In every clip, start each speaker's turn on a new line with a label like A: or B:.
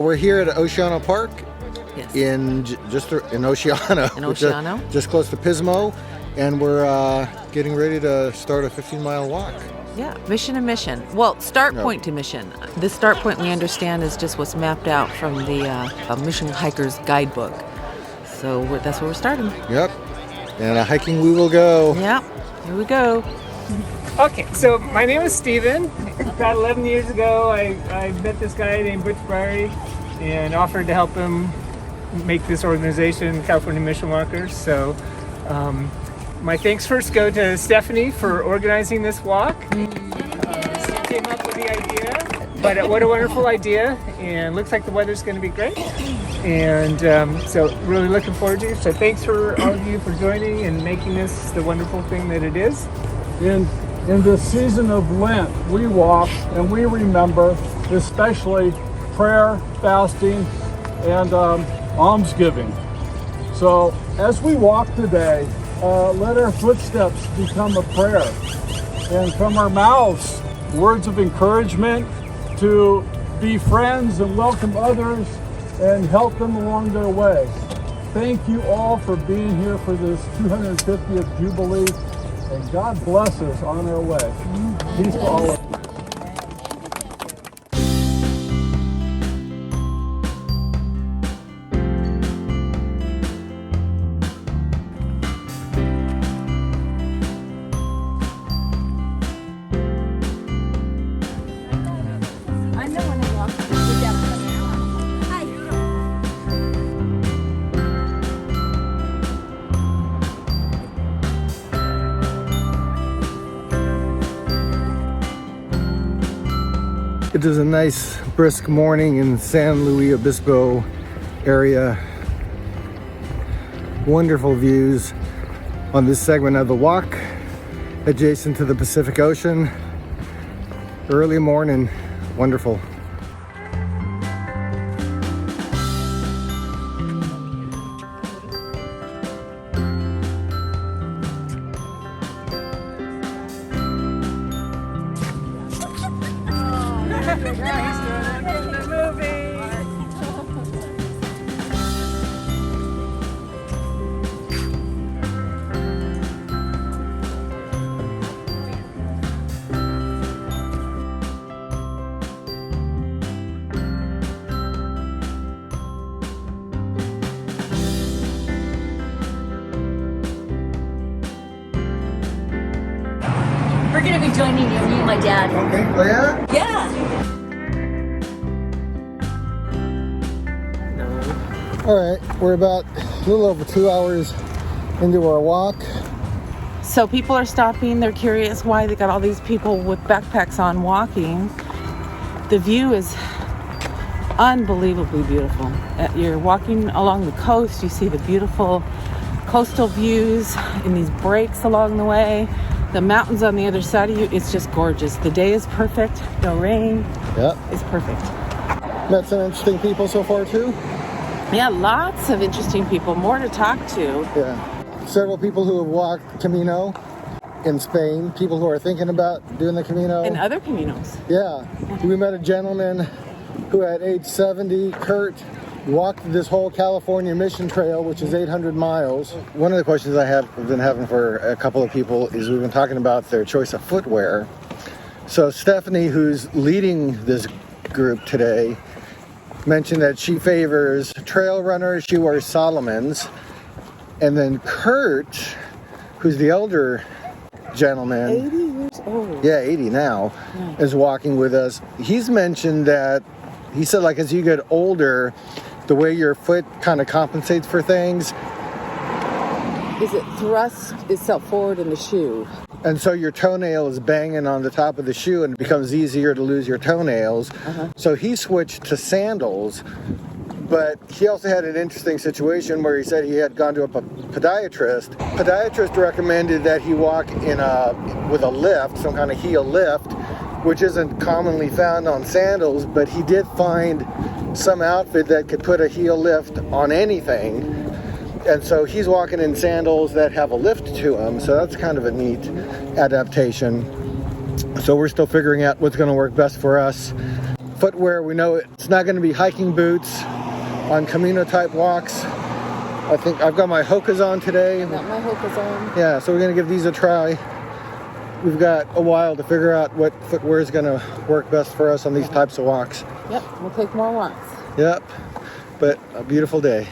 A: We're here at Oceano Park.
B: Yes.
A: In Oceano.
B: In Oceano.
A: Just close to Pismo, and we're getting ready to start a 15-mile walk.
B: Yeah, mission to mission. Well, start point to mission. The start point, we understand, is just what's mapped out from the Mission Hiker's Guidebook. So that's where we're starting.
A: Yep. And hiking we will go.
B: Yep. Here we go.
C: Okay, so my name is Steven. About 11 years ago, I met this guy named Butch Brary and offered to help him make this organization, California Mission Walkers. So my thanks first go to Stephanie for organizing this walk. She came up with the idea, but what a wonderful idea, and looks like the weather's going to be great. And so really looking forward to it. So thanks for all of you for joining and making this the wonderful thing that it is.
D: In this season of Lent, we walk and we remember, especially prayer, fasting, and almsgiving. So as we walk today, let our footsteps become a prayer, and from our mouths, words of encouragement to be friends and welcome others and help them along their way. Thank you all for being here for this 250th Jubilee, and God bless us on our way. Peace to all of you.
A: It is a nice brisk morning in San Luis Obispo area. Wonderful views on this segment of the walk adjacent to the Pacific Ocean. Early morning, wonderful.
E: We're gonna be joining you, me and my dad.
A: Okay, oh yeah?
E: Yeah.
A: Alright, we're about a little over 2 hours into our walk.
B: So people are stopping. They're curious why they got all these people with backpacks on walking. The view is unbelievably beautiful. You're walking along the coast. You see the beautiful coastal views and these breaks along the way. The mountains on the other side of you, it's just gorgeous. The day is perfect. No rain.
A: Yep.
B: It's perfect.
A: Met some interesting people so far too.
B: Yeah, lots of interesting people. More to talk to.
A: Yeah. Several people who have walked Camino in Spain. People who are thinking about doing the Camino.
B: And other Caminos.
A: Yeah. We met a gentleman who at age 70, Kurt, walked this whole California Mission Trail, which is 800 miles. One of the questions I have been having for a couple of people is we've been talking about their choice of footwear. So Stephanie, who's leading this group today, mentioned that she favors trail runners. She wears Solomon's. And then Kurt, who's the elder gentleman,
B: 80 years old.
A: yeah, 80 now, is walking with us. He's mentioned that, he said, like, as you get older, the way your foot kind of compensates for things,
B: Is it thrusts itself forward in the shoe?
A: and so your toenail is banging on the top of the shoe and it becomes easier to lose your toenails. So he switched to sandals, but he also had an interesting situation where he said he had gone to a podiatrist. Podiatrist recommended that he walk with a lift, some kind of heel lift, which isn't commonly found on sandals, but he did find some outfit that could put a heel lift on anything. And so he's walking in sandals that have a lift to them, so that's kind of a neat adaptation. So we're still figuring out what's going to work best for us. footwear. We know it's not going to be hiking boots on Camino type walks. I think I've got my Hokas on today.
B: Got my Hokas on.
A: Yeah, so we're going to give these a try. We've got a while to figure out what footwear is going to work best for us on these types of walks.
B: Yep, we'll take more walks.
A: Yep, but a beautiful day.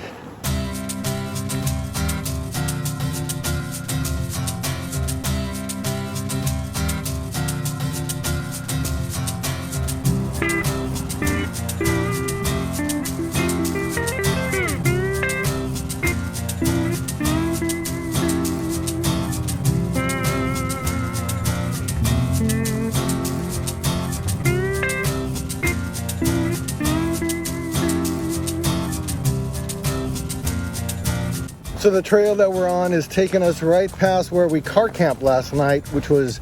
A: So the trail that we're on is taking us right past where we car camped last night, which was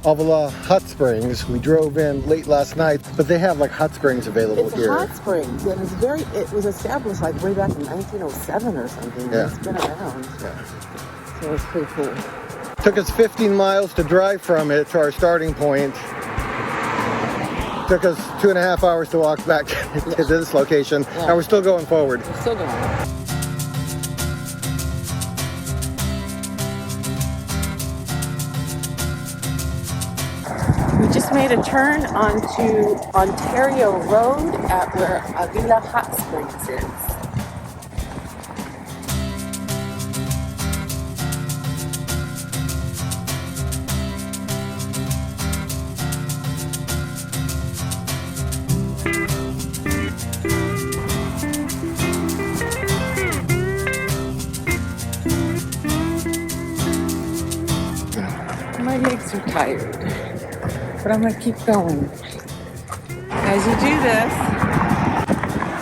A: Avila Hot Springs. We drove in late last night, but they have like hot springs available
B: It's
A: here.
B: a hot springs, and it was established like way back in 1907 or something.
A: Yeah.
B: It's been around.
A: Yeah.
B: So it's pretty cool.
A: Took us 15 miles to drive from it to our starting point. Took us 2.5 hours to walk back to this location, and we're still going forward.
B: We're still going. We just made a turn onto Ontario Road at where Avila Hot Springs is. My legs are tired, but I'm gonna keep going. As you do this,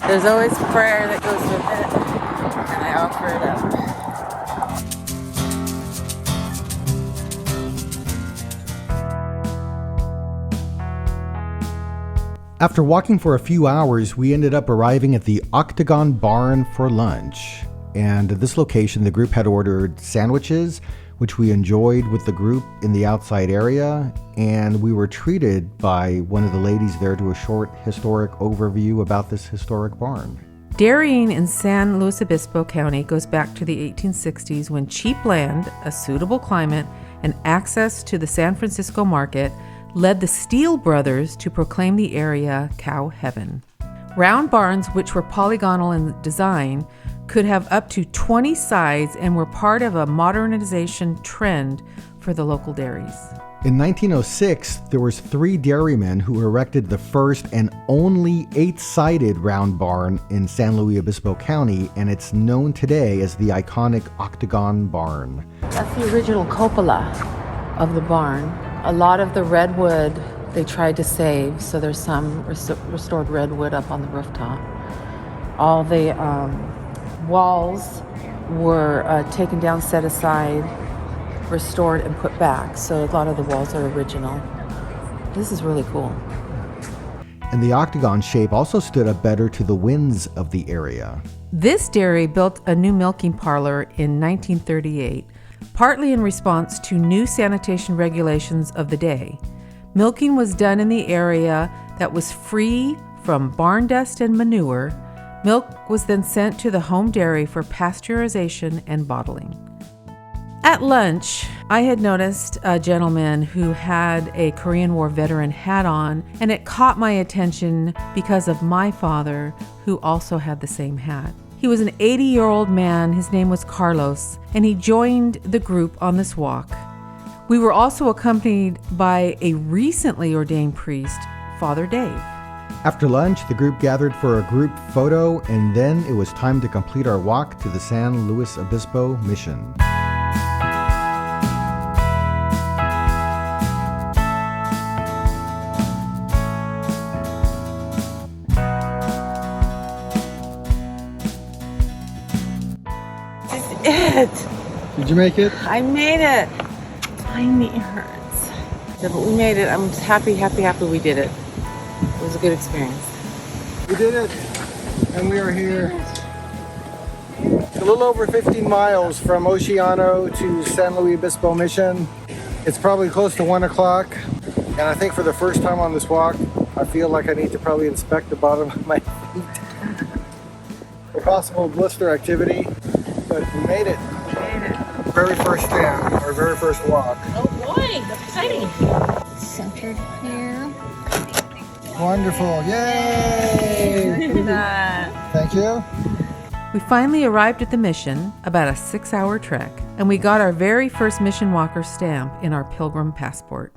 B: there's always prayer that goes with it, and I offer it up.
F: After walking for a few hours, we ended up arriving at the Octagon Barn for lunch. And at this location, the group had ordered sandwiches, which we enjoyed with the group in the outside area, and we were treated by one of the ladies there to a short historic overview about this historic barn.
B: Dairying in San Luis Obispo County goes back to the 1860s when cheap land, a suitable climate, and access to the San Francisco market led the Steele brothers to proclaim the area cow heaven. Round barns, which were polygonal in design, could have up to 20 sides and were part of a modernization trend for the local dairies.
F: In 1906, there was 3 dairymen who erected the first and only 8-sided round barn in San Luis Obispo County, and it's known today as the iconic Octagon Barn.
B: That's the original cupola of the barn. A lot of the redwood they tried to save, so there's some restored redwood up on the rooftop. All the walls were taken down, set aside, restored, and put back. So a lot of the walls are original. This is really cool.
F: And the octagon shape also stood up better to the winds of the area.
B: This dairy built a new milking parlor in 1938, partly in response to new sanitation regulations of the day. Milking was done in the area that was free from barn dust and manure. Milk was then sent to the home dairy for pasteurization and bottling. At lunch, I had noticed a gentleman who had a Korean War veteran hat on, and it caught my attention because of my father, who also had the same hat. He was an 80-year-old man. His name was Carlos, and he joined the group on this walk. We were also accompanied by a recently ordained priest, Father Dave.
F: After lunch, the group gathered for a group photo, and then it was time to complete our walk to the San Luis Obispo Mission.
B: It!
A: Did you make it?
B: I made it! My knee hurts. Yeah, but we made it. I'm just happy we did it. It was a good experience.
A: We did it, and we are here. A little over 15 miles from Oceano to San Luis Obispo Mission. It's probably close to 1 o'clock, and I think for the first time on this walk, I feel like I need to probably inspect the bottom of my feet for possible blister activity, but we made it. Very first stand, our very first walk.
E: Oh boy, that's exciting. Centered here.
A: Wonderful, yay! Thank you.
G: We finally arrived at the mission, about a 6-hour trek, and we got our very first mission walker stamp in our pilgrim passport.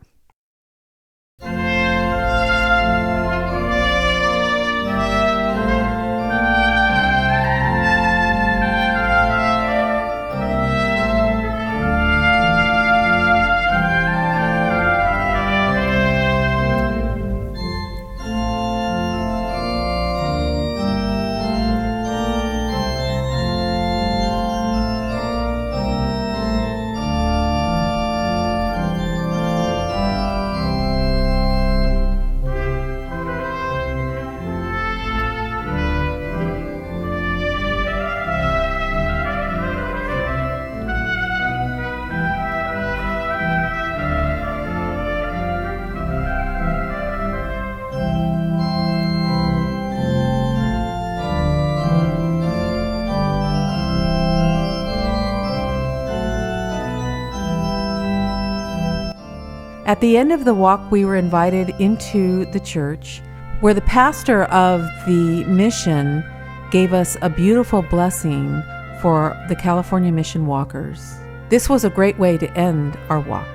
G: At the end of the walk, we were invited into the church where the pastor of the mission gave us a beautiful blessing for the California Mission walkers. This was a great way to end our walk.